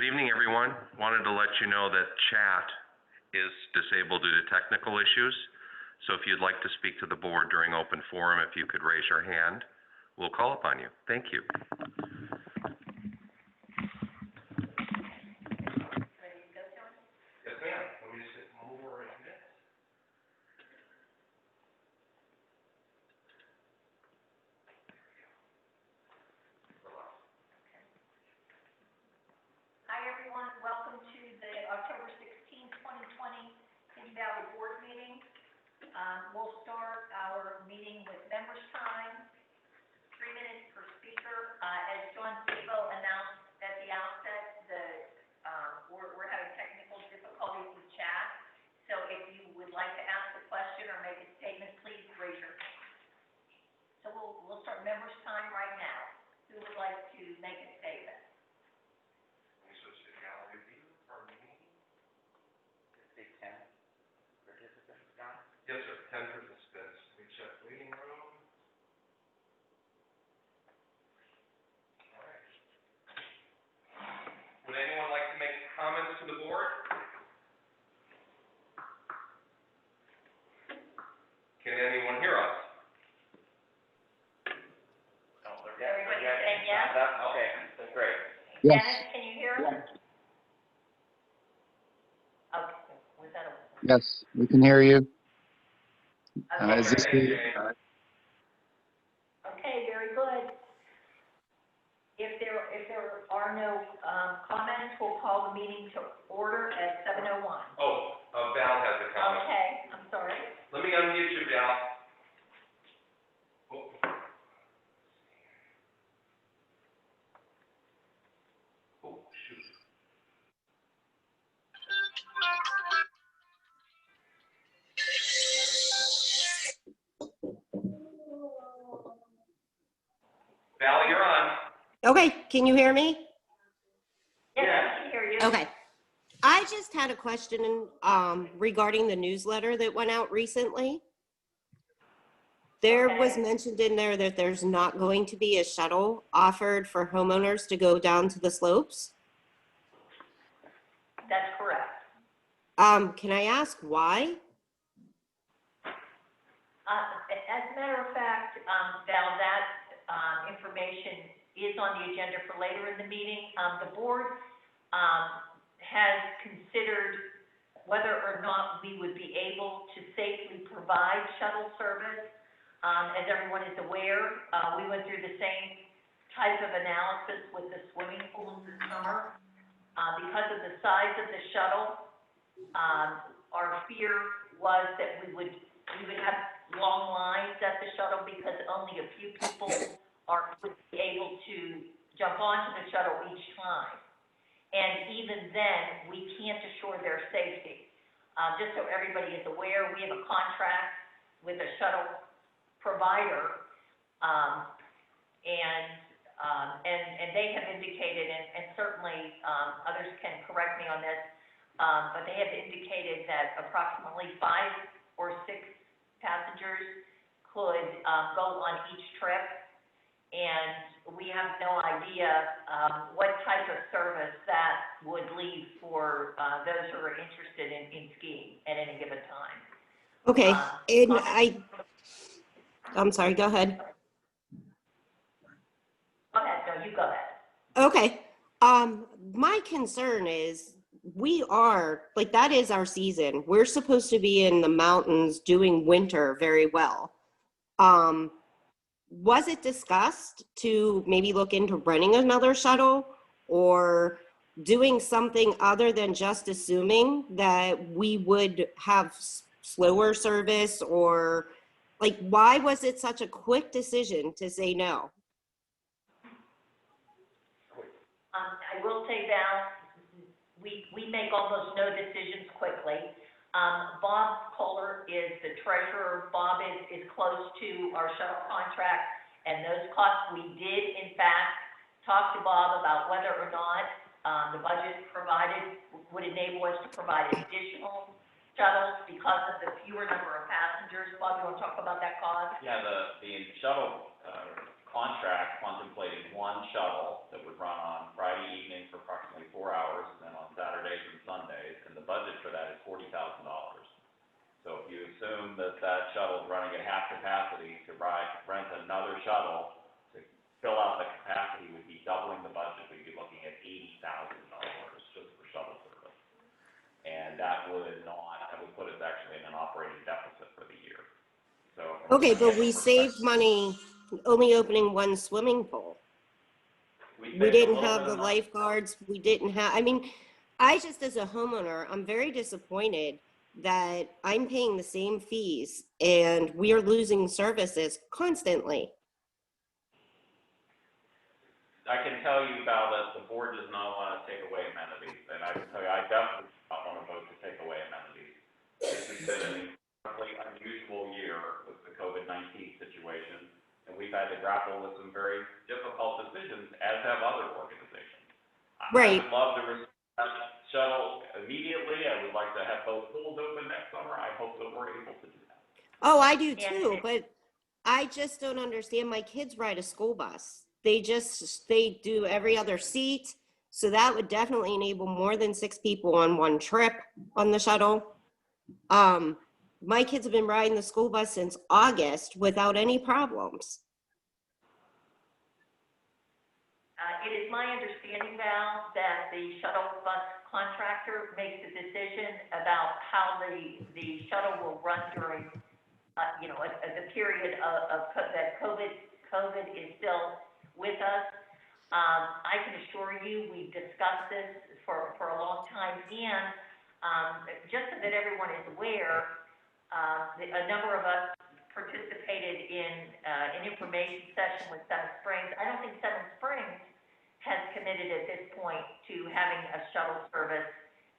Good evening, everyone. Wanted to let you know that chat is disabled due to technical issues. So if you'd like to speak to the board during open forum, if you could raise your hand, we'll call upon you. Thank you. Yes, ma'am. Let me just move over a minute. Hi, everyone. Welcome to the October 16, 2020 HVF Board Meeting. We'll start our meeting with members' time, 3 minutes per speaker. As John Sabo announced at the outset, we're having technical difficulties with chat. So if you would like to ask a question or make a statement, please raise your hand. So we'll start members' time right now. Who would like to make a statement? Yes, sir. 10 participants. We check waiting room. All right. Would anyone like to make comments to the board? Can anyone hear us? Everybody saying yes? Okay, that's great. Yes. Dennis, can you hear us? Okay, was that a? Yes, we can hear you. Okay, Is this okay, very good. If there are no comments, we'll call the meeting to order at 7:01. Oh, Val has a comment. Okay, I'm sorry. Let me unmute you, Val. Oh. Oh, shoot. Val, you're on. Okay, can you hear me? Yes, I can hear you. Okay. I just had a question regarding the newsletter that went out recently. There was mentioned in there that there's not going to be a shuttle offered for homeowners to go down to the slopes. That's correct. Can I ask why? As a matter of fact, Val, that information is on the agenda for later in the meeting. The board has considered whether or not we would be able to safely provide shuttle service. As everyone is aware, we went through the same type of analysis with the swimming pools this summer. Because of the size of the shuttle, our fear was that we would have long lines at the shuttle because only a few people would be able to jump onto the shuttle each time. And even then, we can't assure their safety. Just so everybody is aware, we have a contract with a shuttle provider, and they have indicated, and certainly others can correct me on this, but they have indicated that approximately 5 or 6 passengers could go on each trip, and we have no idea what type of service that would leave for those who are interested in skiing at any given time. Okay, and I'm sorry, go ahead. Go ahead, no, you go ahead. Okay, my concern is that is our season. We're supposed to be in the mountains doing winter very well. Was it discussed to maybe look into renting another shuttle or doing something other than just assuming that we would have slower service, or like, why was it such a quick decision to say no? I will say, Val, we make almost no decisions quickly. Bob Kohler is the treasurer. Bob is close to our shuttle contract and those costs. We did, in fact, talk to Bob about whether or not the budget provided would enable us to provide additional shuttles because of the fewer number of passengers. Bob, you want to talk about that cost? Yeah, the shuttle contract contemplated one shuttle that would run on Friday evening for approximately 4 hours shuttle, to fill out the capacity would be doubling the budget. We'd be looking at $80,000 just for shuttle service. And that would put us actually in an operating deficit for the year. So. Okay, but we saved money only opening one swimming pool. We didn't have the lifeguards, we didn't have, I mean, I just as a homeowner, I'm very disappointed that I'm paying the same fees and we are losing services constantly. I can tell you, Val, that the board does not want to take away amenities, and I can tell you, I definitely do not want to vote to take away amenities. This has been an incredibly unusual year with the COVID-19 situation, and we've had to grapple with some very difficult decisions, as have other organizations. Right. I would love to receive that shuttle immediately. I would like to have both pools open next summer. I hope that we're able to do that. Oh, I do too, but I just don't understand. My kids ride a school bus. They do every other seat. So that would definitely enable more than 6 people on one trip on the shuttle. My kids have been riding the school bus since August without any problems. It is my understanding, Val, that the shuttle bus contractor makes a decision about how the shuttle will run during, the period of that COVID is still with us. I can assure you, we've discussed this for a long time, and just so that everyone is aware, a number of us participated in an information session with Seven Springs. I don't think Seven Springs has committed at this point to having a shuttle service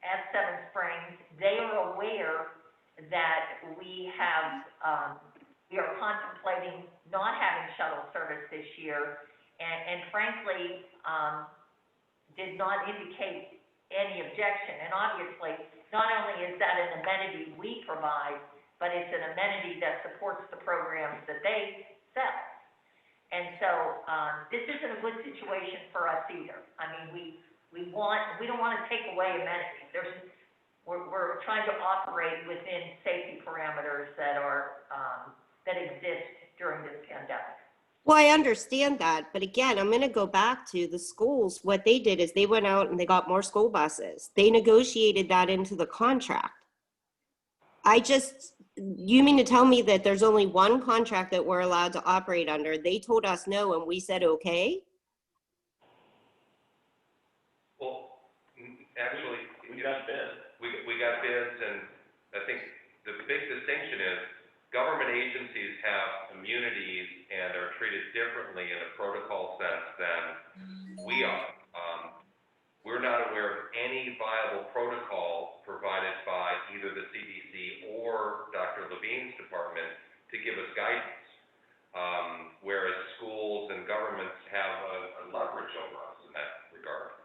at Seven Springs. They are aware that we are contemplating not having shuttle service this year, and frankly, did not indicate any objection. And obviously, not only is that an amenity we provide, but it's an amenity that supports the programs that they sell. And so, this isn't a good situation for us either. I mean, we don't want to take away amenities. We're trying to operate within safety parameters that exist during this pandemic. Well, I understand that, but again, I'm going to go back to the schools. What they did is they went out and they got more school buses. They negotiated that into the contract. You mean to tell me that there's only one contract that we're allowed to operate under? They told us no, and we said okay? Well, actually, We got bids. we got bids, and I think the big distinction is government agencies have immunities and are treated differently in a protocol sense than we are. We're not aware of any viable protocol provided by either the CDC or Dr. Levine's department to give us guidance, whereas schools and governments have a leverage over us in that regard.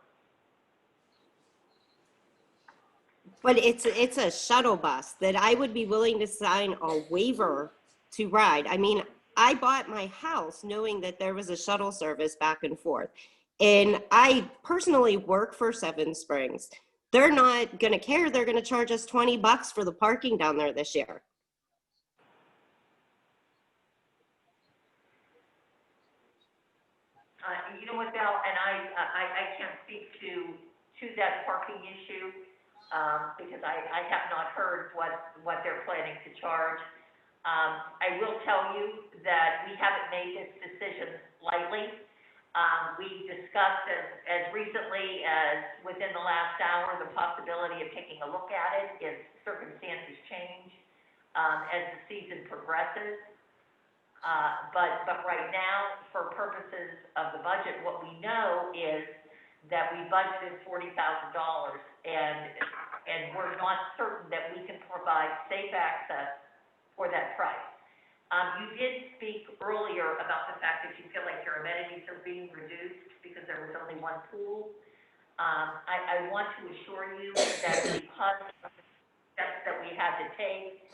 But it's a shuttle bus that I would be willing to sign a waiver to ride. I mean, I bought my house knowing that there was a shuttle service back and forth. And I personally work for Seven Springs. They're not going to care. They're going to charge us $20 for the parking down there this year. You know what, Val, and I can't speak to that parking issue, because I have not heard what they're planning to charge. I will tell you that we haven't made this decision lightly. We discussed as recently as within the last hour the possibility of taking a look at it if circumstances change as the season progresses. But right now, for purposes of the budget, what we know is that we budgeted $40,000, and we're not certain that we can provide safe access for that price. You did speak earlier about the fact that you feel like your amenities are being reduced because there was only one pool. I want to assure you that because of the steps that we had to take,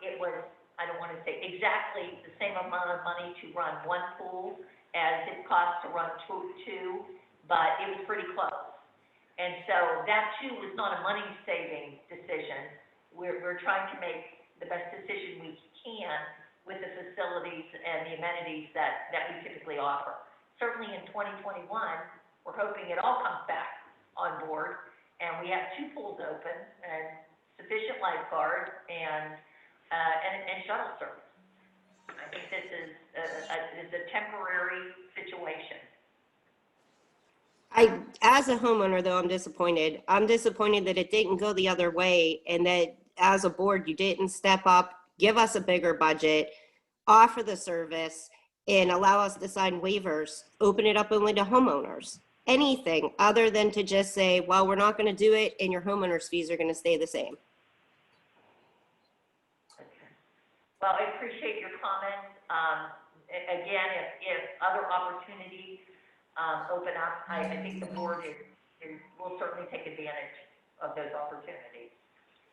it was, I don't want to say exactly the same amount of money to run one pool as it costs to run two, but it was pretty close. And so that too was not a money-saving decision. We're trying to make the best decision we can with the facilities and the amenities that we typically offer. Certainly in 2021, we're hoping it all comes back on board, and we have 2 pools open, and sufficient lifeguards, and shuttle service. I think this is a temporary situation. As a homeowner though, I'm disappointed. I'm disappointed that it didn't go the other way, and that as a board, you didn't step up, give us a bigger budget, offer the service, and allow us to sign waivers, open it up only to homeowners. Anything other than to just say, well, we're not going to do it and your homeowner's fees are going to stay the same. Well, I appreciate your comments. Again, if other opportunities open up, I think the board will certainly take advantage of those opportunities.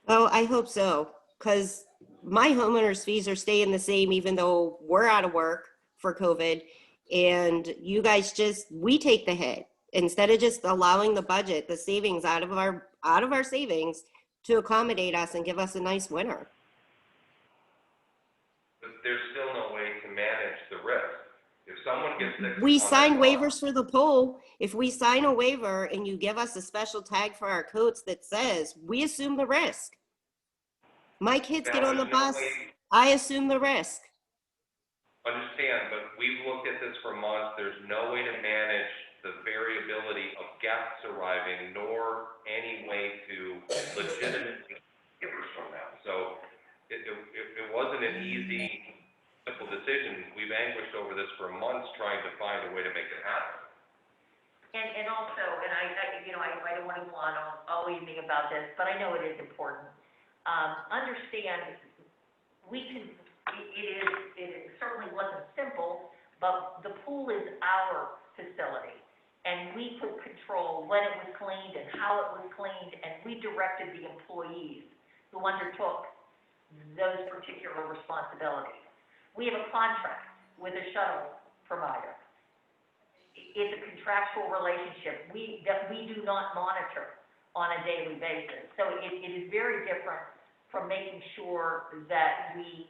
Oh, I hope so, because my homeowner's fees are staying the same even though we're out of work for COVID, and you guys we take the hit instead of just allowing the budget, the savings out of our savings to accommodate us and give us a nice winter. But there's still no way to manage the risk. If someone gets sick. We on sign that waivers for the pool. If we sign a waiver and you give us a special tag for our coats that says, we assume the risk. My kids Now, get on the there's no bus, way- I assume the risk. Understand, but we've looked at this for months. There's no way to manage the variability of guests arriving, nor any way to legitimately givers from them. So it wasn't an easy, simple decision. We've anguished over this for months trying to find a way to make it happen. And also, and I don't want to go on all evening about this, but I know it is important. Understand, it certainly wasn't simple, but the pool is our facility. And we could control when it was cleaned and how it was cleaned, and we directed the employees who undertook those particular responsibilities. We have a contract with a shuttle provider. It's a contractual relationship that we do not monitor on a daily basis. So it is very different from making sure that we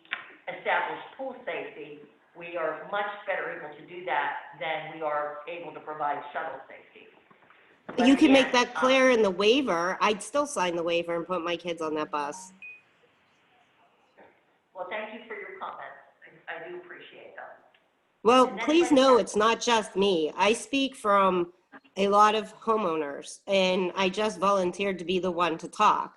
establish pool safety. We are much better able to do that than we are able to provide shuttle safety. But You can again, make that clear in the waiver. I'd still sign the waiver and put my kids on that bus. Well, thank you for your comments. I do appreciate them. Well, And please anybody know else? it's not just me. I speak from a lot of homeowners, and I just volunteered to be the one to talk.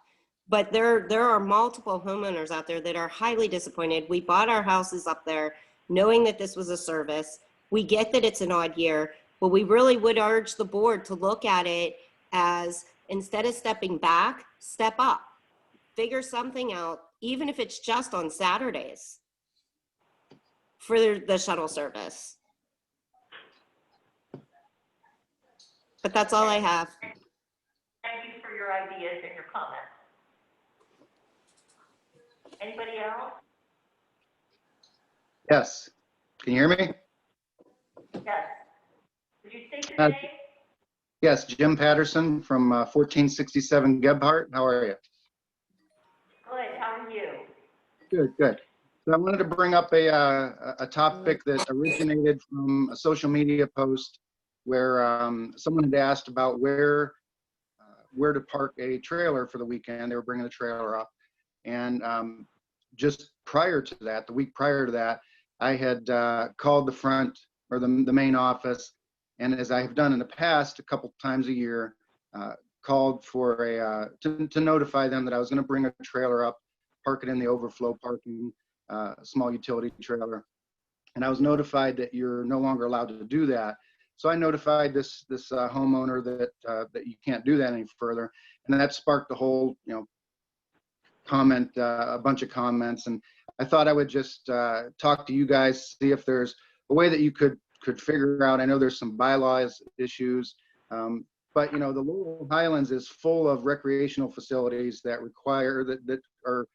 But there are multiple homeowners out there that are highly disappointed. We bought our houses up there knowing that this was a service. We get that it's an odd year, but we really would urge the board to look at it as, instead of stepping back, step up. Figure something out, even if it's just on Saturdays for the shuttle service. But that's all I have. Thank you for your ideas and your comments. Anybody else? Yes. Can you hear me? Yes. Would you state your name? Yes, Jim Patterson from 1467 Gebhardt. How are you? Good, how are you? Good, good. So I wanted to bring up a topic that originated from a social media post where someone had asked about where to park a trailer for the weekend. They were bringing a trailer up. And just prior to that, the week prior to that, I had called the front or the main office, and as I have done in the past, a couple times a year, called for to notify them that I was going to bring a trailer up, park it in the overflow parking, small utility trailer, and I was notified that you're no longer allowed to do that. So I notified this homeowner that you can't do that any further, and that sparked the whole comment, a bunch of comments, and I thought I would just talk to you guys, see if there's a way that you could figure out. I know there's some bylaws issues, but the Laurel Highlands is full of recreational facilities that require that are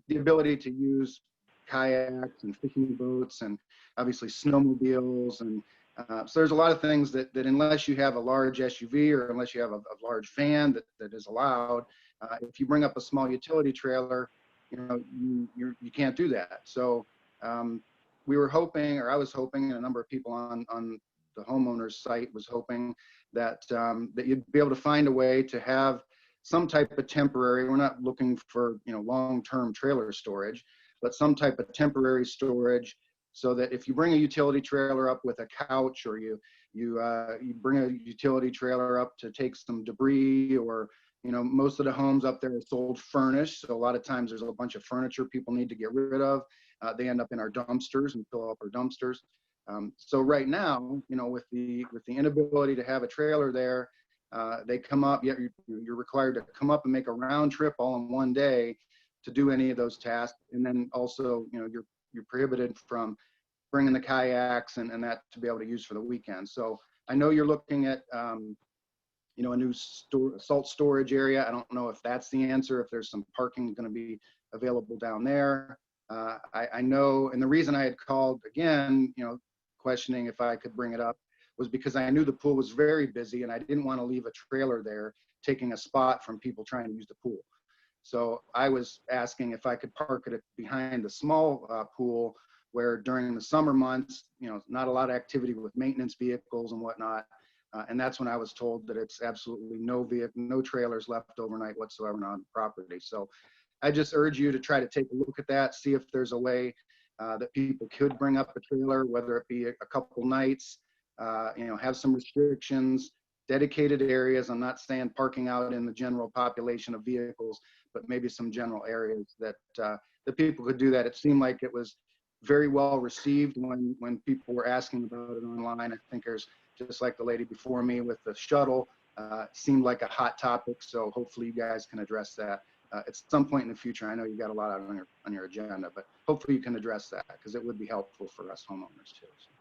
the ability to use kayaks and fishing boats and obviously snowmobiles, and so there's a lot of things that unless you have a large SUV or unless you have a large van that is allowed, if you bring up a small utility trailer, you can't do that. So we were hoping, or I was hoping, and a number of people on the homeowner's site was hoping that, that you'd be able to find a way to have some type of temporary, we're not looking for, long-term trailer storage, but some type of temporary storage, so that if you bring a utility trailer up with a couch, or you bring a utility trailer up to take some debris, or, most of the homes up there are sold furnished. So a lot of times there's a bunch of furniture people need to get rid of. They end up in our dumpsters and fill up our dumpsters. So right now, with the inability to have a trailer there, they come up, you're required to come up and make a round trip all in one day to do any of those tasks. And then also, you're prohibited from bringing the kayaks and that to be able to use for the weekend. So I know you're looking at, a new salt storage area. I don't know if that's the answer, if there's some parking going to be available down there. I know, and the reason I had called again, questioning if I could bring it up, was because I knew the pool was very busy and I didn't want to leave a trailer there taking a spot from people trying to use the pool. So I was asking if I could park it behind the small pool, where during the summer months, not a lot of activity with maintenance vehicles and whatnot. And that's when I was told that it's absolutely no trailers left overnight whatsoever on the property. So I just urge you to try to take a look at that, see if there's a way that people could bring up a trailer, whether it be a couple nights, have some restrictions, dedicated areas. I'm not saying parking out in the general population of vehicles, but maybe some general areas that that people could do that. It seemed like it was very well received when people were asking about it online. I think there's, just like the lady before me with the shuttle, seemed like a hot topic. So hopefully you guys can address that at some point in the future. I know you got a lot on your agenda, but hopefully you can address that, because it would be helpful for us homeowners too. So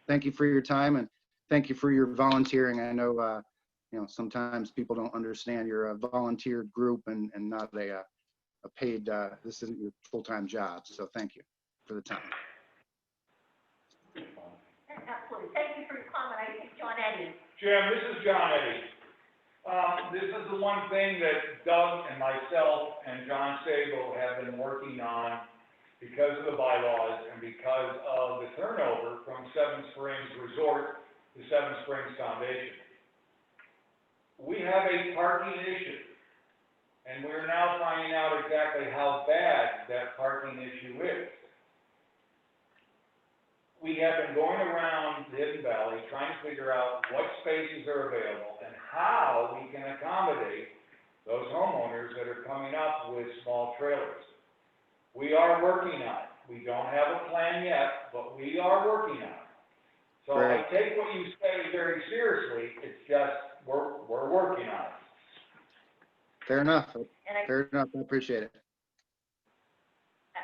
thank you for your time, and thank you for your volunteering. I know, sometimes people don't understand you're a volunteer group and not a paid, this isn't your full-time job. So thank you for the time. Absolutely. Thank you for your comment. I think John Eddie. Jim, this is John Eddie. This is the one thing that Doug and myself and John Sable have been working on because of the bylaws and because of the turnover from Seven Springs Resort to Seven Springs Foundation. We have a parking issue, and we're now finding out exactly how bad that parking issue is. We have been going around the Hidden Valley trying to figure out what spaces are available and how we can accommodate those homeowners that are coming up with small trailers. We are working on it. We don't have a plan yet, but we are working on it. So Great. I take what you say very seriously. It's just we're working on it. Fair enough. And Fair enough. I appreciate it.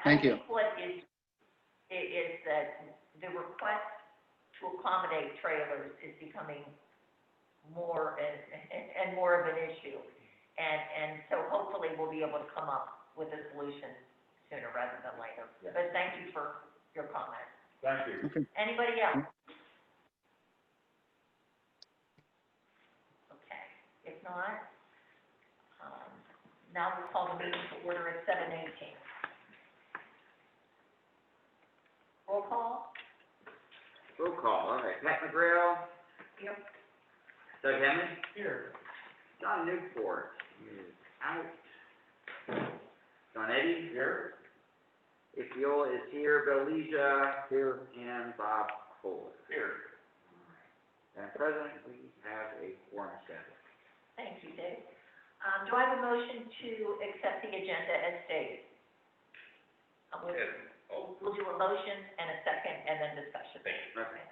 Thank you. I think what is that the request to accommodate trailers is becoming more and more of an issue. And so hopefully we'll be able to come up with a solution sooner rather than later. Yeah. But thank you for your comment. Thank you. Okay. Anybody else? Okay, if not, now we'll call the meeting to order at 7:18. Roll call? Roll call, all right. Pat McGrail. Yep. Doug Hammond. Here. John Newport is out. John Eddie. Here. Ifiola is here. Bill Leisha. Here. And Bob Kohler. Here. And President, we have a quorum scheduled. Thank you, Dave. Do I have a motion to accept the agenda as stated? We'll do a motion and a second and then discussion. Thank you. Okay.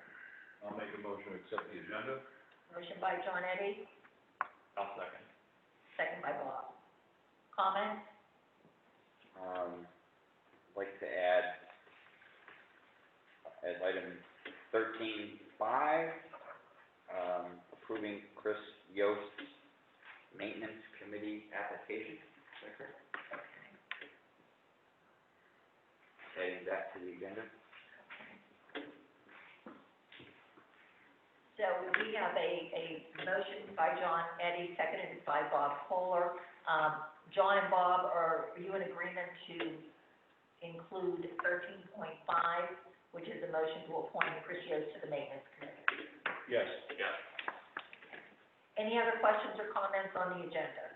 I'll make a motion to accept the agenda. Motion by John Eddie, I'll second. second by Bob. Comments? Like to add, as item 13.5, approving Chris Yost's maintenance committee application. Is that correct? Adding that to the agenda. So we have a motion by John Eddie, seconded by Bob Kohler. John and Bob, are you in agreement to include 13.5, which is a motion to appoint Chris Yost to the Maintenance Committee. Yes. Yes. Any other questions or comments on the agenda?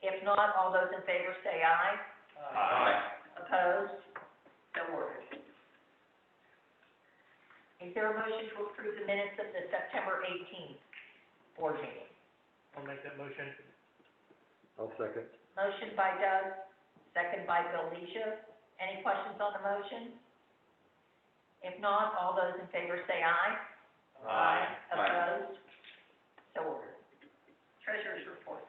If not, all those in favor say aye. Aye. Opposed? So ordered. Is there a motion to approve the minutes of the September 18th board meeting? I'll make that motion. I'll second. Motion by Doug, second by Bill Leisha. Any questions on the motion? If not, all those in favor say aye. Aye. Opposed? So ordered. Treasurer's report.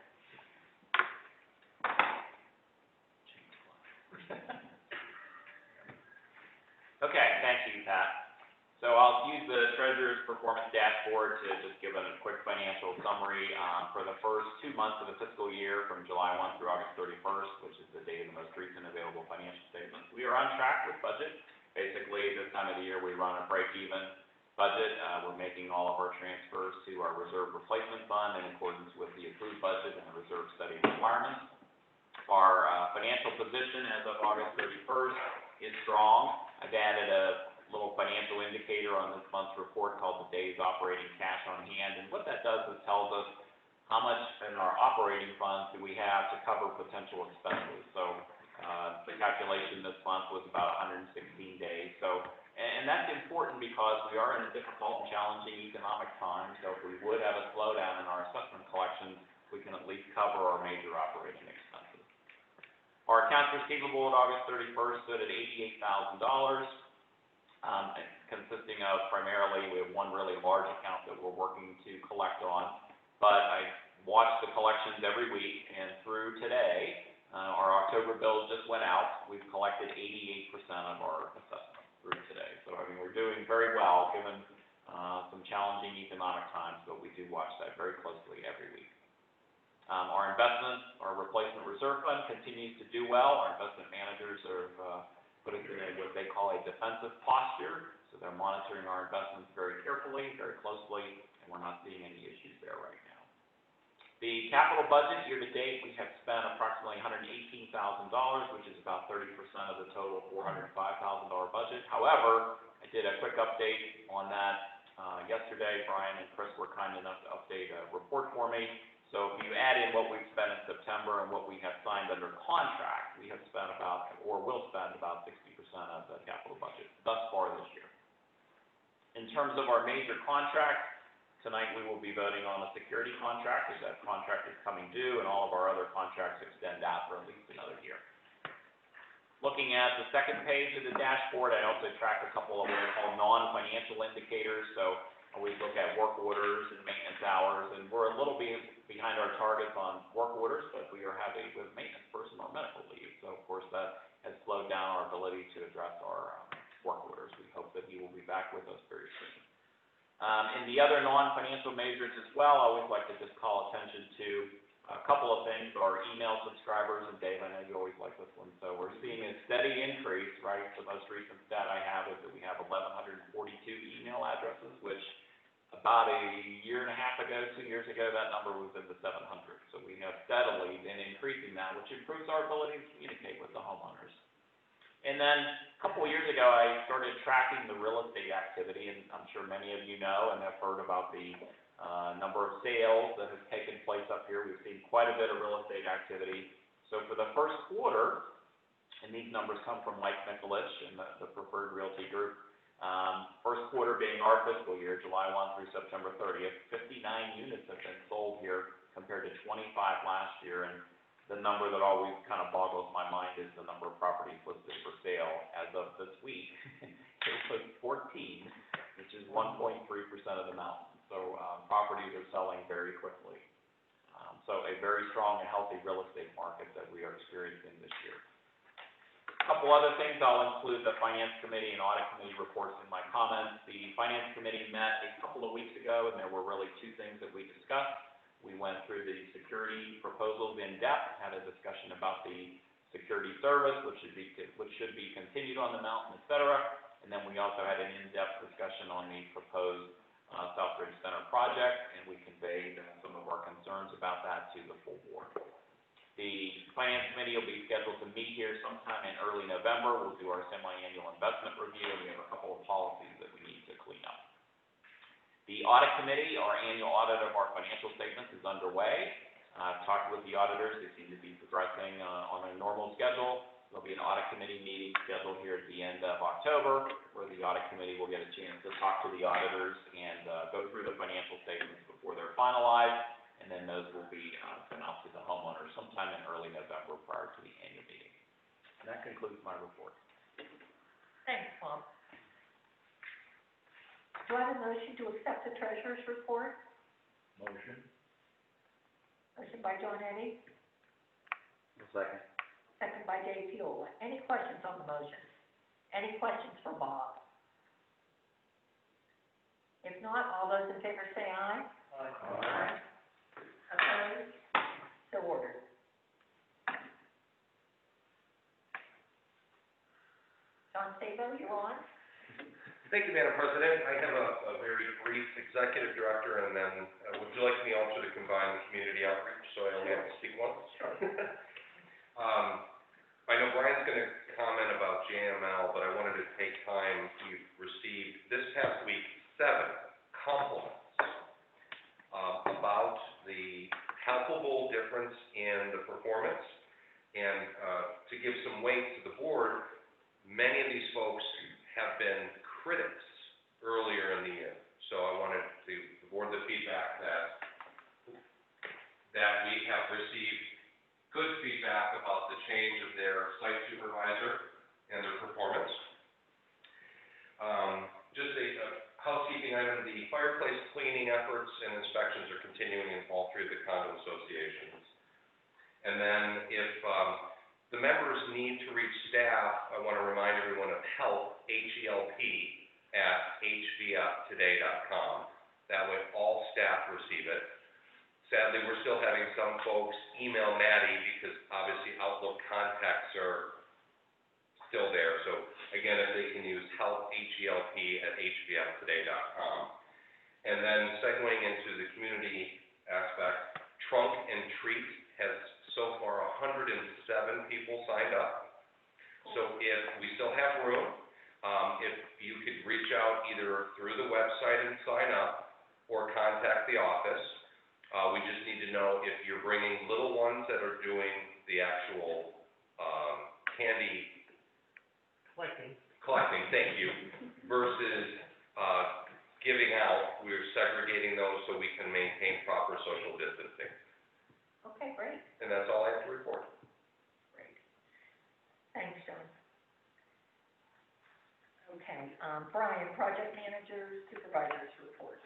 Okay, thank you, Pat. So I'll use the treasurer's performance dashboard to just give a quick financial summary, for the first 2 months of the fiscal year, from July 1 through August 31st, which is the date of the most recent available financial statements. We are on track with budget. Basically, this time of the year, we run a break-even budget. We're making all of our transfers to our reserve replacement fund in accordance with the approved budget and the reserve study requirements. Our financial position as of August 31st is strong. I've added a little financial indicator on this month's report called the days operating cash on hand, and what that does is tells us how much in our operating funds do we have to cover potential expenses. So the calculation this month was about 116 days. So, and that's important because we are in a difficult and challenging economic time. So if we would have a slowdown in our assessment collections, we can at least cover our major operating expenses. Our accounts receivable at August 31st stood at $88,000. Consisting of primarily, we have one really large account that we're working to collect on, but I watch the collections every week, and through today, our October bill just went out. We've collected 88% of our assessments through today. So, I mean, we're doing very well, given some challenging economic times, but we do watch that very closely every week. Our investments, our replacement reserve fund continues to do well. Our investment managers are put us in what they call a defensive posture, so they're monitoring our investments very carefully, very closely, and we're not seeing any issues there right now. The capital budget year-to-date, we have spent approximately $118,000, which is about 30% of the total $405,000 budget. However, I did a quick update on that yesterday. Brian and Chris were kind enough to update a report for me. So if you add in what we've spent in September and what we have signed under contract, we have spent about, or will spend about 60% of the capital budget thus far this year. In terms of our major contracts, tonight we will be voting on the security contract, as that contract is coming due, and all of our other contracts extend out for at least another year. Looking at the second page of the dashboard, I also track a couple of what I call non-financial indicators. So I always look at work orders and maintenance hours, and we're a little bit behind our targets on work orders, but we are having with maintenance person on medical leave. So of course that has slowed down our ability to address our work orders. We hope that he will be back with us very soon. In the other non-financial measures as well, I always like to just call attention to a couple of things. Our email subscribers, and Dave, I know you always like this one, so we're seeing a steady increase, right? The most recent stat I have is that we have 1,142 email addresses, which about a year and a half ago, 2 years ago, that number was in the 700s. So we have steadily been increasing that, which improves our ability to communicate with the homeowners. And then a couple of years ago, I started tracking the real estate activity, and I'm sure many of you know and have heard about the number of sales that has taken place up here. We've seen quite a bit of real estate activity. So for the first quarter, and these numbers come from Mike Mikulich and the Preferred Realty Group, first quarter being our fiscal year, July 1 through September 30th, 59 units have been sold here compared to 25 last year. And the number that always kind of boggles my mind is the number of properties listed for sale as of this week. It was 14, which is 1.3% of the amount. So properties are selling very quickly. So a very strong and healthy real estate market that we are experiencing this year. A couple other things, I'll include the Finance Committee and Audit Committee reports in my comments. The Finance Committee met a couple of weeks ago, and there were really two things that we discussed. We went through the security proposals in depth, had a discussion about the security service, which should be continued on the mountain, et cetera. And then we also had an in-depth discussion on the proposed Southbridge Center project, and we conveyed some of our concerns about that to the full board. The finance committee will be scheduled to meet here sometime in early November. We'll do our semi-annual investment review, and we have a couple of policies that we need to clean up. The audit committee, our annual audit of our financial statements is underway. I've talked with the auditors. They seem to be progressing on a normal schedule. There'll be an audit committee meeting scheduled here at the end of October, where the audit committee will get a chance to talk to the auditors and go through the financial statements before they're finalized, and then those will be sent out to the homeowners sometime in early November prior to the annual meeting. And that concludes my report. Thanks, Tom. Do I have a motion to accept the treasurer's report? Motion. Motion by John Eddie, Second. second by Dave Fiola. Any questions on the motion? Any questions for Bob? If not, all those in favor say aye. Aye. Opposed? So ordered. John Sabo, you're on. Thank you, Madam President. I have a very brief executive director, and then would you like me also to combine the community outreach, so I only have to speak once? Sure. I know Brian's gonna comment about JML, but I wanted to take time, we've received this past week 7 compliments about the palpable difference in the performance. And to give some weight to the board, many of these folks have been critics earlier in the year. So I wanted the board the feedback that we have received good feedback about the change of their site supervisor and their performance. Just a housekeeping item, the fireplace cleaning efforts and inspections are continuing in all 3 of the condo associations. And then if the members need to reach staff, I want to remind everyone of help, HELP, at hvftoday.com. That way all staff receive it. Sadly, we're still having some folks email Maddie because obviously Outlook contacts are still there. So again, if they can use help, HELP, at hvftoday.com. And then segueing into the community aspect, Trunk and Treat has so far 107 people signed up. So if we still have room, if you could reach out either through the website and sign up or contact the office. We just need to know if you're bringing little ones that are doing the actual candy collecting, thank you, versus giving out. We're segregating those so we can maintain proper social distancing. Okay, great. And that's all I have to report. Great. Thanks, John. Okay, Brian, project manager, supervisor's report.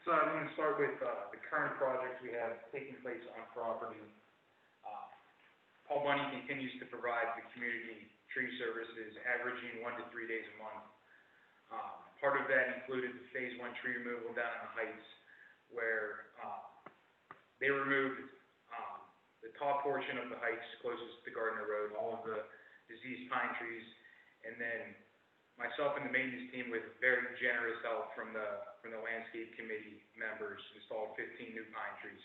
So I'm going to start with the current projects we have taking place on property. Paul Bunny continues to provide the community tree services, averaging 1 to 3 days a month. Part of that included the phase 1 tree removal down in the Heights, where they removed the top portion of the Heights closest to Gardner Road, all of the diseased pine trees, and then myself and the maintenance team, with very generous help from the landscape committee members, installed 15 new pine trees.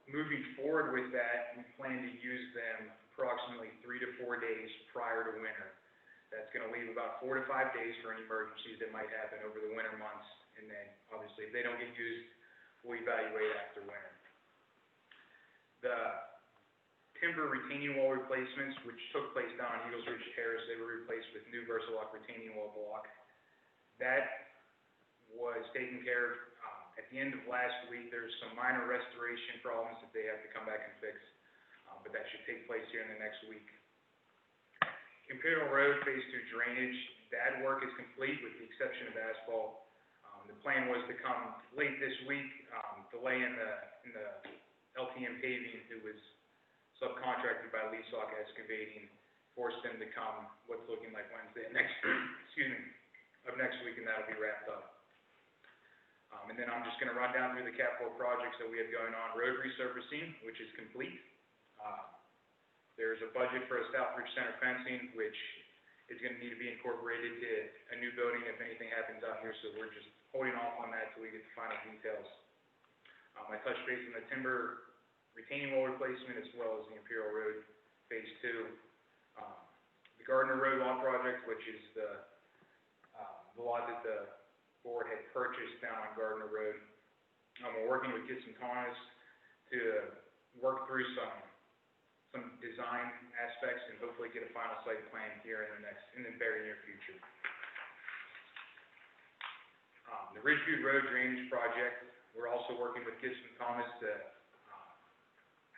Moving forward with that, we plan to use them approximately 3 to 4 days prior to winter. That's going to leave about 4 to 5 days for any emergencies that might happen over the winter months, and then obviously if they don't get used, we'll evaluate after winter. The timber retaining wall replacements, which took place down on Eagles Ridge Terrace, they were replaced with new Versalock retaining wall block. That was taken care of at the end of last week. There's some minor restoration problems that they have to come back and fix, but that should take place here in the next week. Imperial Road Phase 2 drainage, that work is complete with the exception of asphalt. The plan was to come late this week. Delay in the LTM paving, who was subcontracted by Leasock Excavating, forced them to come what's looking like Wednesday next of next week, and that'll be wrapped up. And then I'm just going to run down through the capital projects that we have going on. Road resurfacing, which is complete. There's a budget for a Southbridge Center fencing, which is gonna need to be incorporated to a new building if anything happens out here, so we're just holding off on that till we get the final details. I touched base on the timber retaining wall replacement as well as the Imperial Road Phase 2. The Gardner Road lot project, which is the lot that the board had purchased down on Gardner Road. We're working with Gibson Thomas to work through some design aspects and hopefully get a final site plan here in the very near future. The Ridgeview Road Drainage Project, we're also working with Gibson Thomas to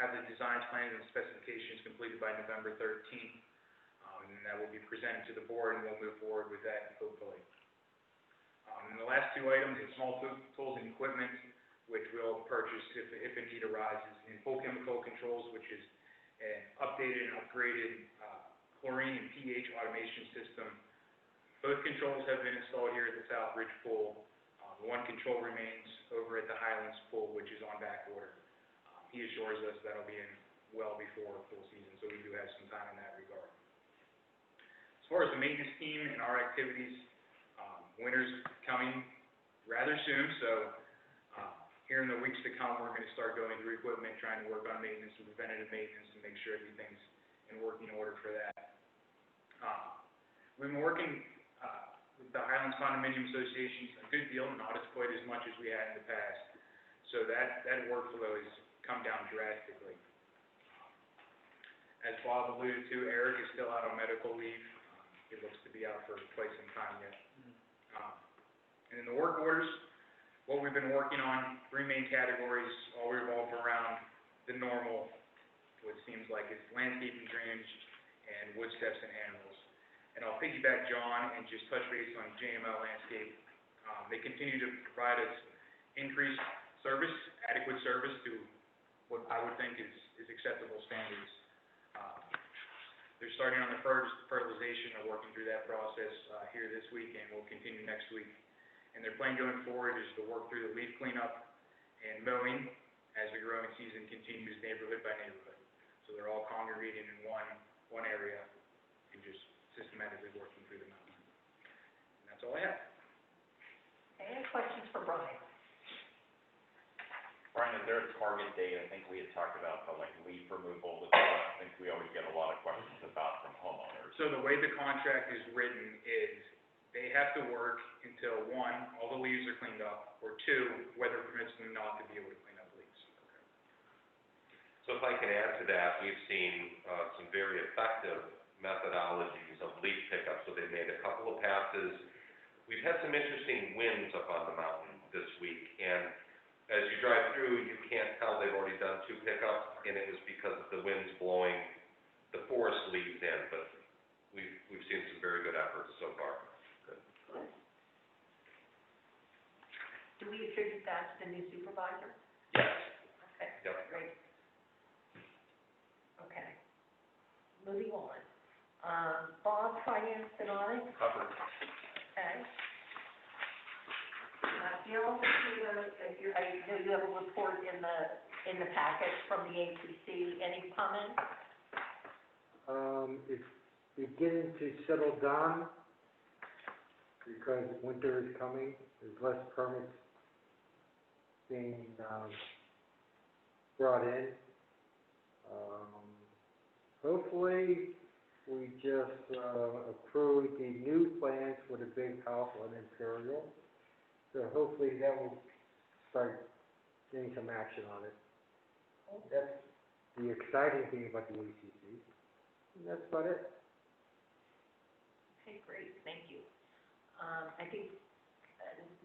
have the design plans and specifications completed by November 13th. And then that will be presented to the board and we'll move forward with that hopefully. And the last two items are small tools and equipment, which we'll purchase if a need arises. And full chemical controls, which is an updated and upgraded chlorine and pH automation system. Both controls have been installed here at the South Ridge Pool. One control remains over at the Highlands Pool, which is on back order. He assures us that'll be in well before full season, so we do have some time in that regard. As far as the maintenance team and our activities, winter's coming rather soon, so here in the weeks to come, we're gonna start going through equipment, trying to work on maintenance and preventative maintenance to make sure everything's in working order for that. We've been working with the Highlands Condominium Association a good deal, not as quite as much as we had in the past. So that workflow has come down drastically. As Bob alluded to, Eric is still out on medical leave. He looks to be out for quite some time yet. And in the work orders, what we've been working on, 3 main categories, all revolve around the normal, what seems like it's landscaping, drainage, and wood steps and animals. And I'll piggyback John and just touch base on JML Landscape. They continue to provide us increased service, adequate service to what I would think is acceptable standards. They're starting on the fertilization and working through that process here this week, and will continue next week. And their plan going forward is to work through the leaf cleanup and mowing as the growing season continues neighborhood by neighborhood. So they're all congregating in one area and just systematically working through the mountain. And that's all I have. Any questions for Brian? Brian, is there a target date? I think we had talked about the like leaf removal, which I think we always get a lot of questions about from homeowners. So the way the contract is written is they have to work until 1, all the leaves are cleaned up, or 2, weather permits them not to be able to clean up leaves. So if I can add to that, we've seen some very effective methodologies of leaf pickup. So they've made a couple of passes. We've had some interesting winds up on the mountain this week, and as you drive through, you can't tell they've already done 2 pickups, and it was because of the winds blowing the forest leaves in. But we've seen some very good efforts so far. Do we attribute that to the new supervisor? Yes. Okay, Yep. great. Okay. Moving on. Bob, finance and audit, Covered. okay. Jill, I know you have a report in the packet from the ACC. Any comments? It's beginning to settle down because winter is coming. There's less permits being brought in. Hopefully, we just approved the new plans for the big house on Imperial. So hopefully that will start getting some action on it. That's the exciting thing about the ACC. And that's about it. Okay, great, thank you. I think,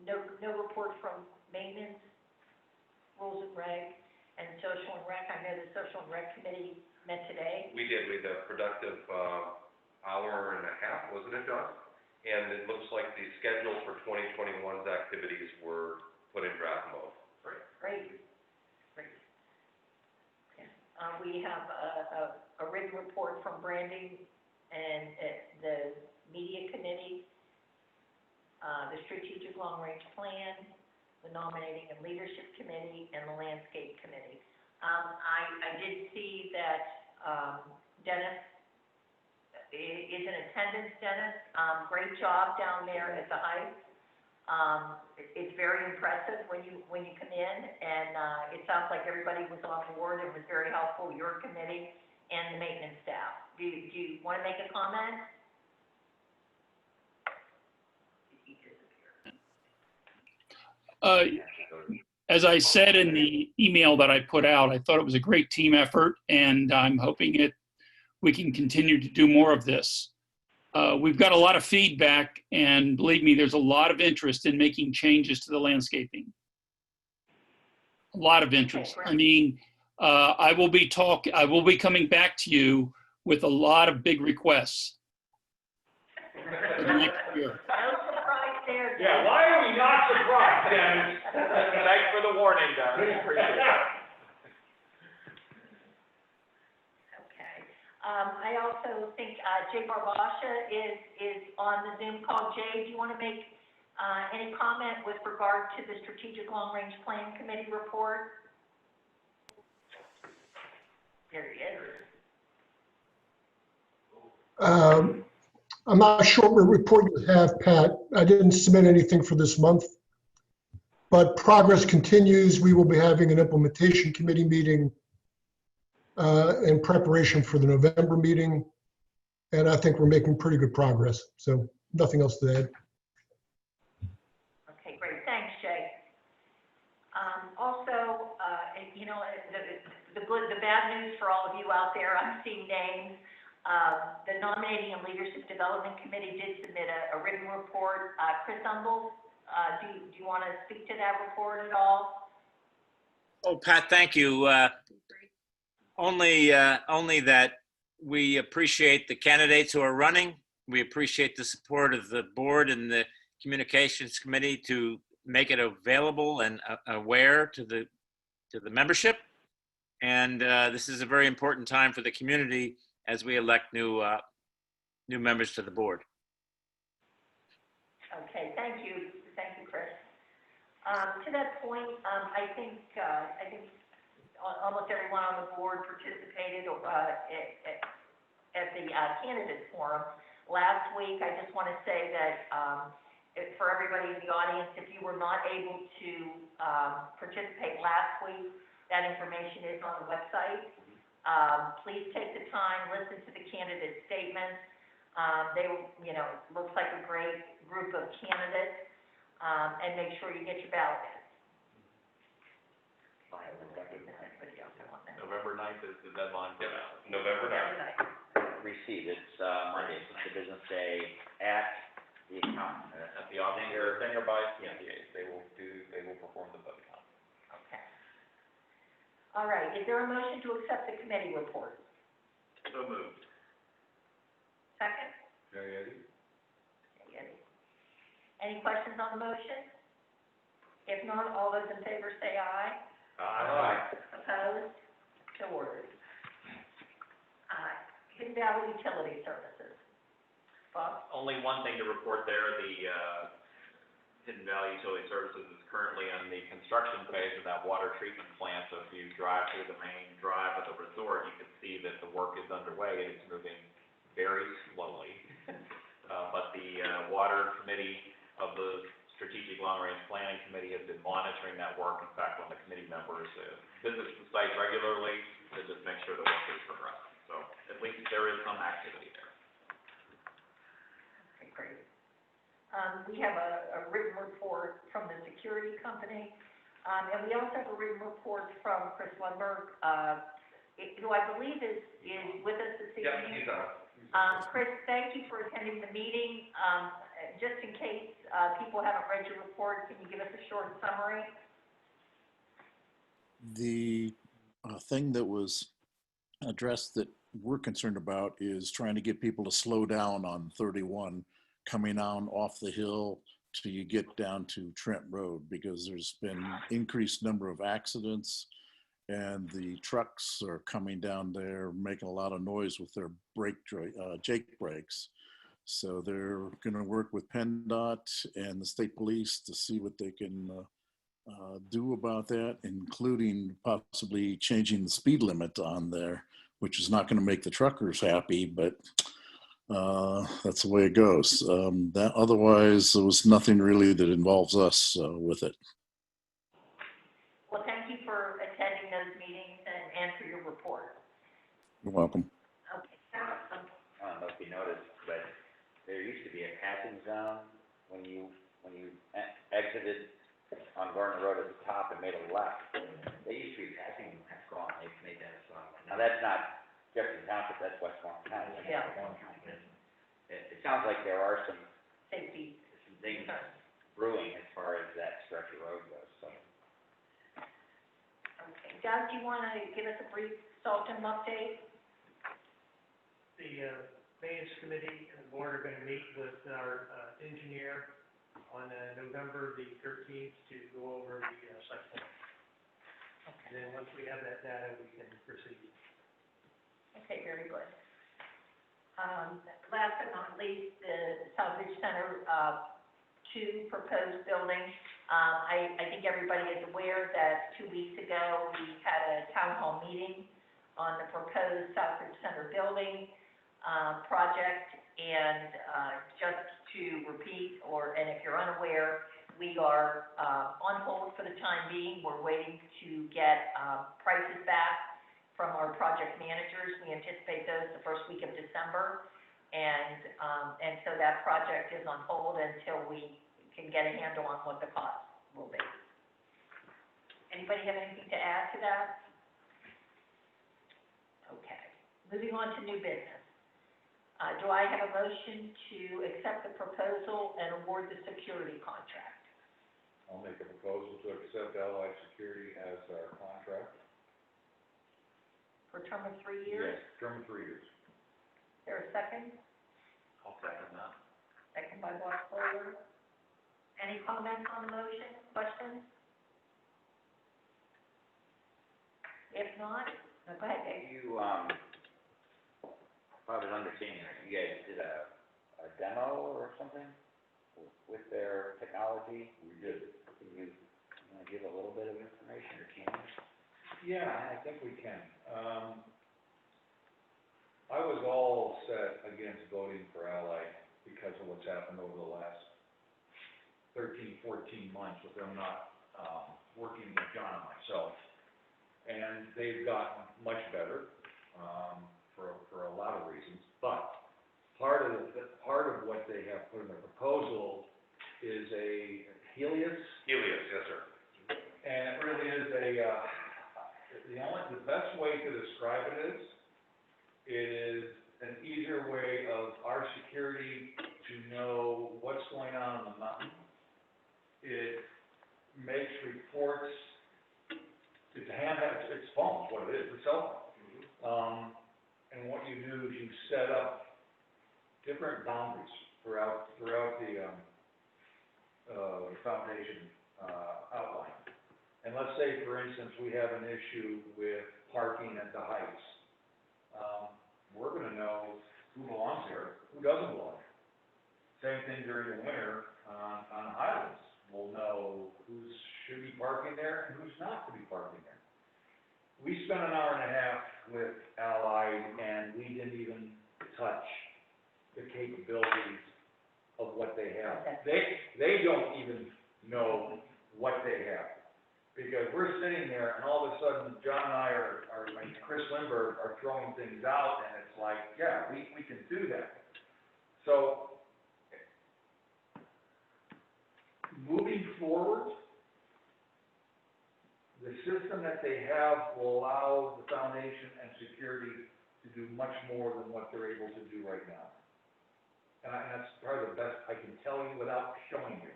no report from maintenance, rules and reg, and social and rec. I know the social and rec committee met today. We did. We had a productive hour and a half, wasn't it, John? And it looks like the schedule for 2021's activities were put in draft mode. Great. Okay. We have a written report from branding and the media committee, the strategic long-range plan, the nominating and leadership committee, and the landscape committee. I did see that Dennis is in attendance, Dennis. Great job down there at the Heights. It's very impressive when you come in, and it sounds like everybody was on board and was very helpful, your committee and the maintenance staff. Do you want to make a comment? As I said in the email that I put out, I thought it was a great team effort, and I'm hoping we can continue to do more of this. We've got a lot of feedback, and believe me, there's a lot of interest in making changes to the landscaping. A lot of interest. I mean, I will be coming back to you with a lot of big requests for the next year. No surprise there, Dennis. Yeah, why are we not surprised, Dennis? Thanks for the warning, Dennis. Appreciate it. Okay. I also think, Jay Barbasha is on the Zoom call. Jay, do you want to make, any comment with regard to the Strategic Long Range Plan Committee report? There he is. I'm not sure what report you have, Pat. I didn't submit anything for this month. But progress continues. We will be having an implementation committee meeting in preparation for the November meeting. And I think we're making pretty good progress. So nothing else to add. Okay, great. Thanks, Jay. Also, you know, the bad news for all of you out there, I'm seeing names. The Nominating and Leadership Development Committee did submit a written report. Chris Umbles, do you want to speak to that report at all? Oh, Pat, thank you. Only that we appreciate the candidates who are running. We appreciate the support of the board and the communications committee to make it available and aware to the membership. And this is a very important time for the community as we elect new members to the board. Okay, thank you, Chris. To that point, I think almost everyone on the board participated at the candidate forum last week. I just want to say that for everybody in the audience, if you were not able to participate last week, that information is on the website. Please take the time, listen to the candidate statements. They, you know, looks like a great group of candidates, and make sure you get your ballot in. November 9th is the deadline for that. November 9th. Receive, it's, Monday, it's the business day at the accountant. At the office, or by CMDAs, they will perform the vote count. Okay. All right, is there a motion to accept the committee report? So moved. Second? Any questions on the motion? If not, all those in favor say aye. Aye. Opposed? So ordered. Hidden Valley Utility Services. Bob? Only one thing to report there, the Hidden Valley Utility Services is currently on the construction phase of that water treatment plant. So if you drive through the main drive of the resort, you can see that the work is underway and it's moving very slowly. But the water committee of the Strategic Long Range Planning Committee has been monitoring that work. In fact, one of the committee members visits the site regularly to just make sure the work is progressing. So at least there is some activity there. Okay, great. We have a written report from the security company, and we also have a written report from Chris Lundberg, who I believe is with us this evening. Yeah, he's on. Chris, thank you for attending the meeting. Just in case people haven't read your report, can you give us a short summary? The thing that was addressed that we're concerned about is trying to get people to slow down on 31 coming down off the hill till you get down to Trent Road, because there's been increased number of accidents and the trucks are coming down there making a lot of noise with their Jake brakes. So they're going to work with PennDOT and the state police to see what they can do about that, including possibly changing the speed limit on there, which is not going to make the truckers happy, but that's the way it goes. Otherwise, there was nothing really that involves us with it. Well, thank you for attending those meetings and for your report. You're welcome. Okay. I don't know if you noticed, but there used to be a passing zone when you exited on Gardner Road at the top and made a left. They used to be passing, that's gone, they've made that a zone. Now, that's not Jefferson Township, that's West Warren County. Yeah. It sounds like there are some Safety. things brewing as far as that stretch of road goes, so. Okay. Doug, do you want to give us a brief Saltum update? The maintenance committee and the board are going to meet with our engineer on November the 13th to go over the site plan. And then once we have that data, we can proceed. Okay, very good. Last but not least, the Salvage Center 2 proposed building. I think everybody is aware that 2 weeks ago, we had a town hall meeting on the proposed Salvage Center building project. And just to repeat, and if you're unaware, we are on hold for the time being. We're waiting to get prices back from our project managers. We anticipate those the first week of December. And so that project is on hold until we can get a handle on what the cost will be. Anybody have anything to add to that? Okay, moving on to new business. Do I have a motion to accept the proposal and award the security contract? I'll make a proposal to accept Allied Security as our contract. For a term of 3 years? Yes, term of 3 years. Is there a second? I'll second that. Second by Bob Fuller. Any comments on the motion, questions? If not, no, go ahead, Dave. You, if I was understanding right, you guys did a demo or something with their technology? We did. Can you want to give a little bit of information, or can you? Yeah, I think we can. I was all set against voting for Allied because of what's happened over the last 13, 14 months with them not working with John and myself. And they've gotten much better for a lot of reasons. But part of what they have put in the proposal is a Helios. Helios, yes, sir. And it really is the best way to describe it is an easier way of our security to know what's going on the mountain. It makes reports, it's phone, what it is, it's cell phone. And what you do is you set up different boundaries throughout the foundation outline. And let's say, for instance, we have an issue with parking at the heights. We're gonna know who belongs here, who doesn't belong here. Same thing during the winter on highlands. We'll know who should be parking there and who's not to be parking there. We spent an hour and a half with Allied, and we didn't even touch the capabilities of what they have. They don't even know what they have. Because we're sitting there, and all of a sudden, John and I and Chris Lindbergh are throwing things out, and it's like, yeah, we can do that. So, moving forward, the system that they have will allow the foundation and security to do much more than what they're able to do right now. And that's probably the best I can tell you without showing you.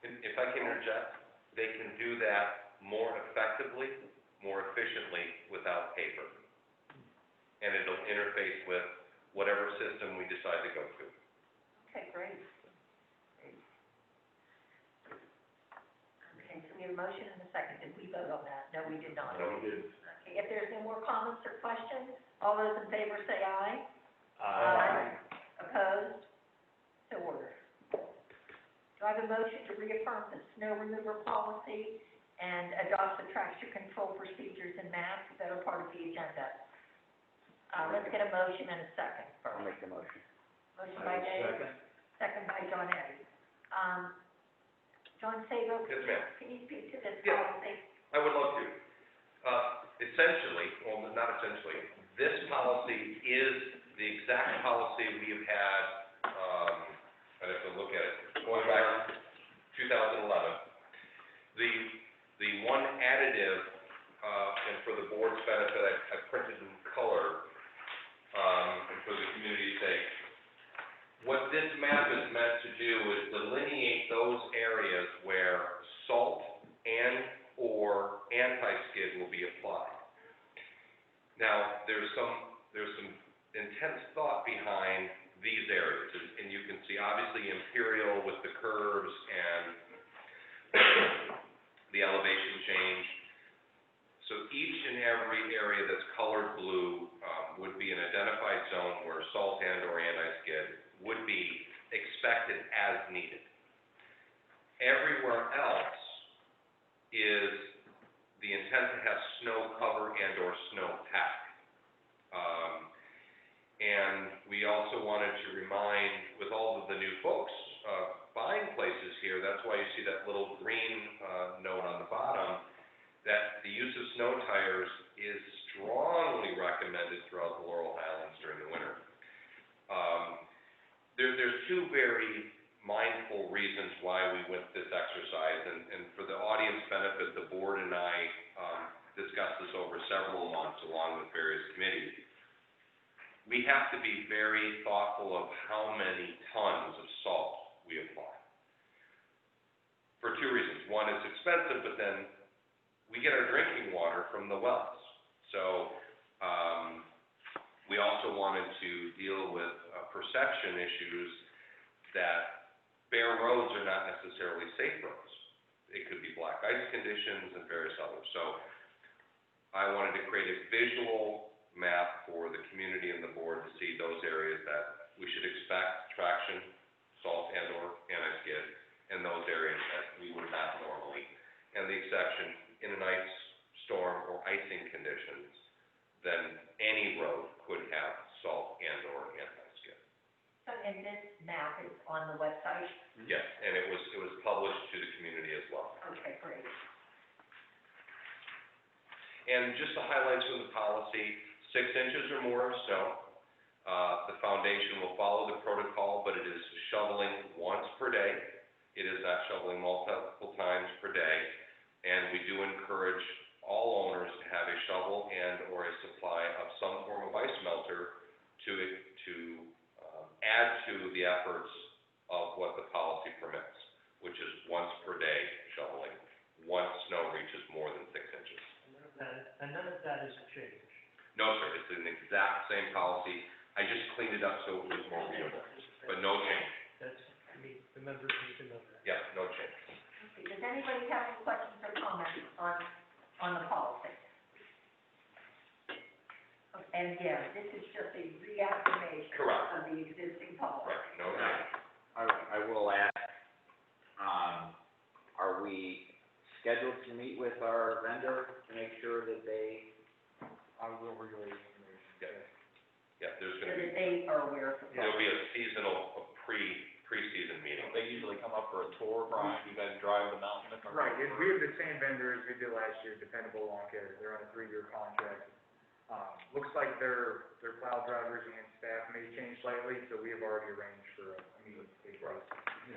If I can interject, they can do that more effectively, more efficiently without paper. And it'll interface with whatever system we decide to go to. Okay, great. Okay, so we have a motion and a second. Did we vote on that? No, we did not. No, we didn't. Okay, if there's no more comments or questions, all those in favor say aye. Opposed? So ordered. Do I have a motion to reaffirm the snow remover policy and adopt the traction control procedures and maps that are part of the agenda? Let's get a motion and a second I'll first. make the motion. Motion by Dave, second by John Eddie. John Sabo, Yes, ma'am. can you speak to this Yeah. policy? I would love to. Essentially, well, not essentially, this policy is the exact policy we have had, I'd have to look at it, going back to 2011. The one additive, and for the board's benefit, I printed in color, and for the community's sake. What this map is meant to do is delineate those areas where salt and/or anti-skid will be applied. Now, there's some intense thought behind these areas, and you can see obviously Imperial with the curves and the elevation change. So each and every area that's colored blue would be an identified zone where salt and/or anti-skid would be expected as needed. Everywhere else is the intent to have snow cover and/or snow pack. And we also wanted to remind, with all of the new folks buying places here, that's why you see that little green note on the bottom, that the use of snow tires is strongly recommended throughout the Laurel Highlands during the winter. There's two very mindful reasons why we went this exercise, and for the audience benefit, the board and I discussed this over several months along with various committees. We have to be very thoughtful of how many tons of salt we apply. For two reasons. One, it's expensive, but then we get our drinking water from the wells. So we also wanted to deal with perception issues that bare roads are not necessarily safe roads. It could be black ice conditions and various others. So I wanted to create a visual map for the community and the board to see those areas that we should expect traction, salt and/or anti-skid, and those areas that we would not normally. And the exception, in an ice storm or icing conditions, then any road could have salt and/or anti-skid. So, and this map is on the website? Yes, and it was published to the community as well. Okay, great. And just the highlights from the policy, 6 inches or more of snow. The foundation will follow the protocol, but it is shoveling once per day. It is not shoveling multiple times per day. And we do encourage all owners to have a shovel and/or a supply of some form of ice melter to add to the efforts of what the policy permits, which is once per day shoveling, once snow reaches more than 6 inches. And none of that is a change. No, sir, it's an exact same policy. I just cleaned it up so it was more readable, but no change. That's, I mean, the members need to know that. Yeah, no change. Okay, does anybody have any questions or comments on the policy? Okay, and again, this is just a reaffirmation Correct. of the existing policy. Correct, no change. I will ask, are we scheduled to meet with our vendor to make sure that they, will relay information? Yeah, there's So gonna be, that they are aware of the there'll policy. be a seasonal, pre-season meeting. They usually come up for a tour, Brian, you guys drive the mountain. if I'm Right, and correct. we have the same vendors we did last year, Dependable Lawn Care, they're on a 3-year contract. Looks like their plow drivers and staff may change slightly, so we have already arranged for a meeting to take place,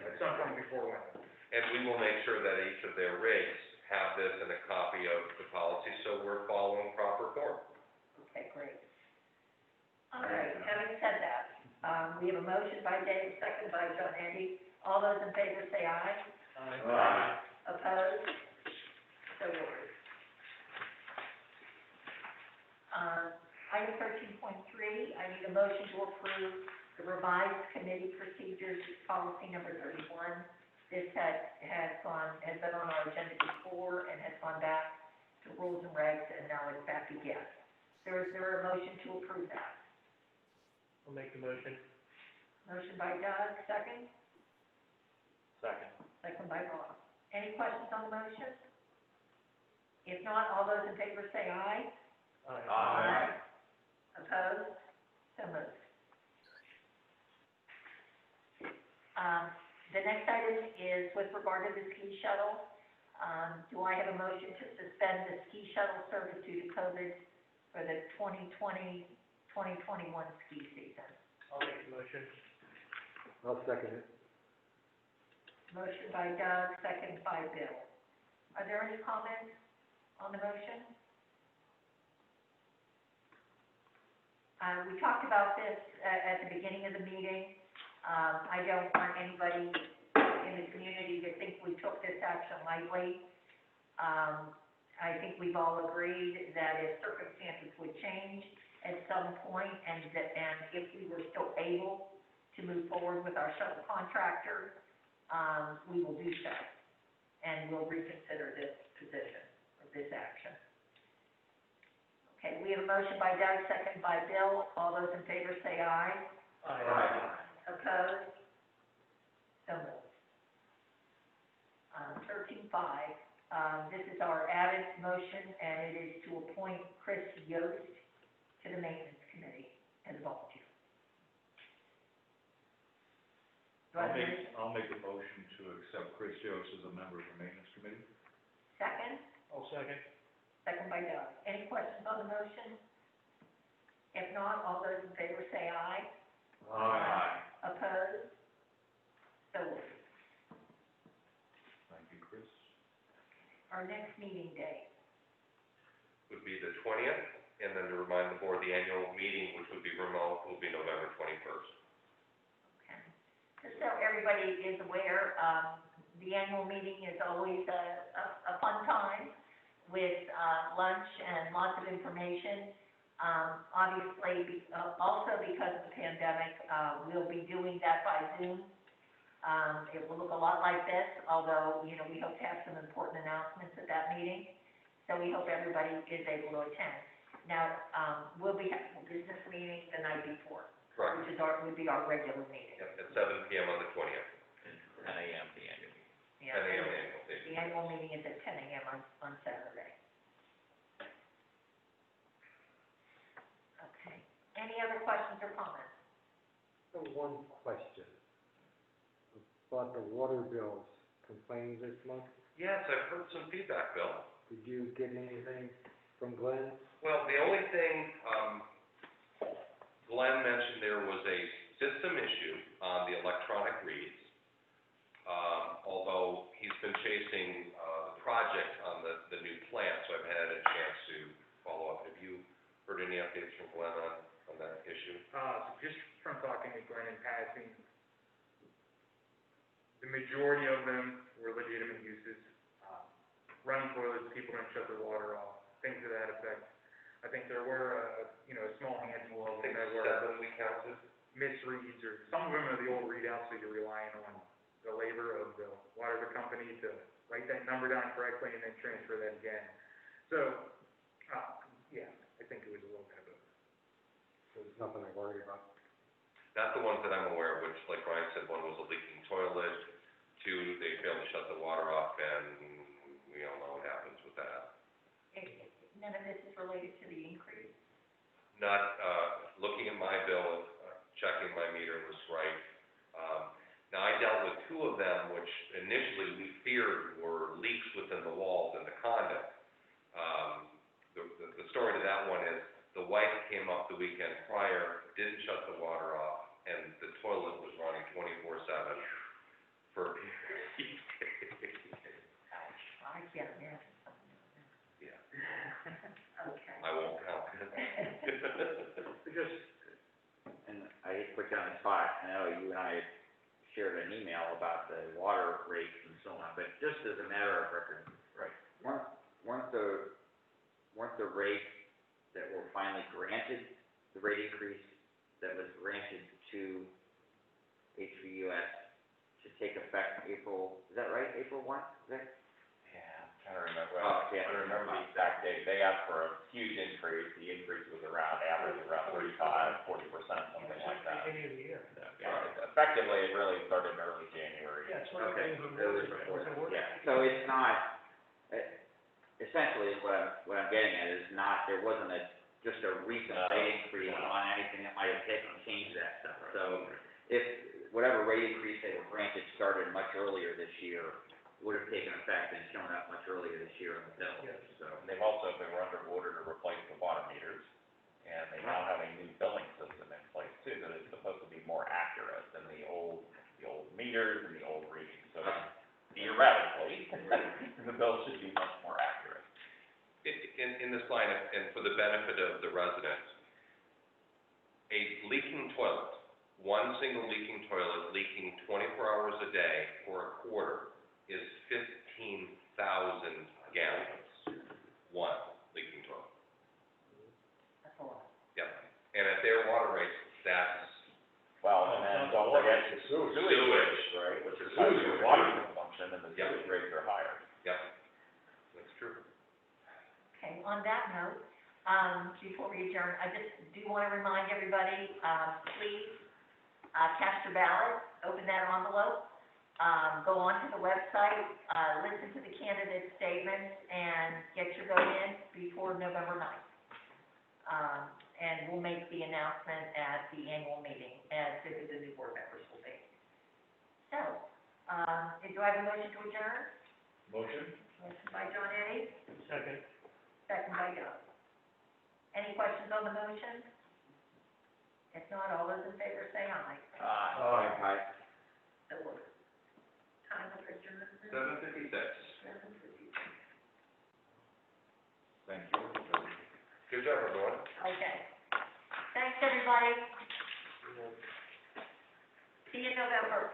at some point before winter. And we will make sure that each of their rigs have this and a copy of the policy, so we're following proper form. Okay, great. All right, having said that, we have a motion by Dave, second by John Eddie. All those in favor say aye. Aye. Opposed? So ordered. Item 13.3, I need a motion to approve the revised committee procedures policy number 31. This has been on our agenda before and has gone back to rules and regs, and now it's back again. Is there a motion to approve that? I'll make the motion. Motion by Doug, second? Second. Second by Rob. Any questions on the motion? If not, all those in favor say aye. Aye. Opposed? So moved. The next item is with regard to the ski shuttle. Do I have a motion to suspend the ski shuttle service due to COVID for the 2020, 2021 ski season? I'll make the motion. I'll second it. Motion by Doug, second by Bill. Are there any comments on the motion? We talked about this at the beginning of the meeting. I don't want anybody in the community to think we took this action lightly. I think we've all agreed that if circumstances would change at some point, and if we were still able to move forward with our shuttle contractor, we will do so, and we'll reconsider this position, or this action. Okay, we have a motion by Doug, second by Bill. All those in favor say aye. Aye. Opposed? So moved. 13.5, this is our added motion, and it is to appoint Chris Yost to the Maintenance Committee as a volunteer. Do I have a motion? I'll make a motion to accept Chris Yost as a member of the Maintenance Committee. Second? I'll second. Second by Doug. Any questions on the motion? If not, all those in favor say aye. Aye. Opposed? So moved. Thank you, Chris. Our next meeting date. Would be the 20th, and then to remind the board, the annual meeting, which would be remote, will be November 21st. Okay. Just so everybody is aware, the annual meeting is always a fun time with lunch and lots of information. Obviously, also because of the pandemic, we'll be doing that by Zoom. It will look a lot like this, although, you know, we hope to have some important announcements at that meeting. So we hope everybody is able to attend. Now, we'll be having a business meeting the night before, Correct. which is would be our regular meeting. Yep, at 7 PM on the 20th. 10 a.m. the annual meeting. Yeah, 10 a.m. annual meeting. the annual meeting is at 10 a.m. on Saturday. Okay. Any other questions or comments? So one question about the water bills complaining this month. Yes, I've heard some feedback, Bill. Did you get anything from Glenn? Well, the only thing, Glenn mentioned there was a system issue on the electronic reads. Although he's been chasing, the project on the new plant, so I've had a chance to follow up. Have you heard any updates from Glenn on that issue? Just from talking to Glenn in passing, the majority of them were legitimate uses. Running toilets, people didn't shut their water off, things to that effect. I think there were, a small handful of I them think that were 7 we counted. misreads, or some of them are the old readouts, so you're relying on the labor of the water company to write that number down correctly and then transfer that again. So, yeah, I think it was a little bit of both. There's nothing to worry about. Not the ones that I'm aware of, which, like Ryan said, one was a leaking toilet, 2, they failed to shut the water off, and we all know what happens with that. None of this is related to the increase? Not, looking at my bill, checking my meter was right. Now, I dealt with 2 of them, which initially we feared were leaks within the walls in the conduit. The story to that one is, the wife came up the weekend prior, didn't shut the water off, and the toilet was running 24/7 for a few days. I can't imagine something like that. Yeah, Okay. I won't count it. Just, and I hate to put you on the spot, I know you and I had shared an email about the water rates and so on, but just as a matter of record. Right. Weren't the rates that were finally granted, the rate increase that was granted to HVUS to take effect April, is that right, April 1? Is that? Yeah, I'm trying to remember, Yeah. I don't remember the exact date. They asked for a huge increase. The increase was around 35, 40%, something like that. Beginning of the year. Yeah, effectively, it really started in early January. Yeah, it's one of the Okay, things we so it was worked before with. that, yeah, so it's not, essentially, what I'm getting at is not, there wasn't just a recent rate increase on anything that might have changed that stuff. So if whatever rate increase they were granted started much earlier this year, would have taken effect and shown up much earlier this year in the bill, Yes. so. And they've also been underwater to replace the water meters, and they now have a new billing system in place too, that is supposed to be more accurate than the old meters and the old readings. So theoretically, the bill should be much more accurate. In this line, and for the benefit of the residents, a leaking toilet, one single leaking toilet leaking 24 hours a day for a quarter is 15,000 gallons. One leaking toilet. That's a lot. Yep. And at their water rates, that's Well, and then don't forget the sewage, right, which is how your water consumption and the sewage rates are higher. yep, that's true. Okay, on that note, before we adjourn, I just do want to remind everybody, please, cast your ballot, open that envelope, go onto the website, listen to the candidate statements, and get your vote in before November 9th. And we'll make the announcement at the annual meeting as to who the new board members will be. So, do I have a motion to adjourn? Motion? Motion by John Eddie, Second. second by Doug. Any questions on the motion? If not, all those in favor say aye. Aye. So ordered. Time of adjournment? 7:56. 7:56. Thank you. Good job, everyone. Okay. Thanks, everybody. See you in November.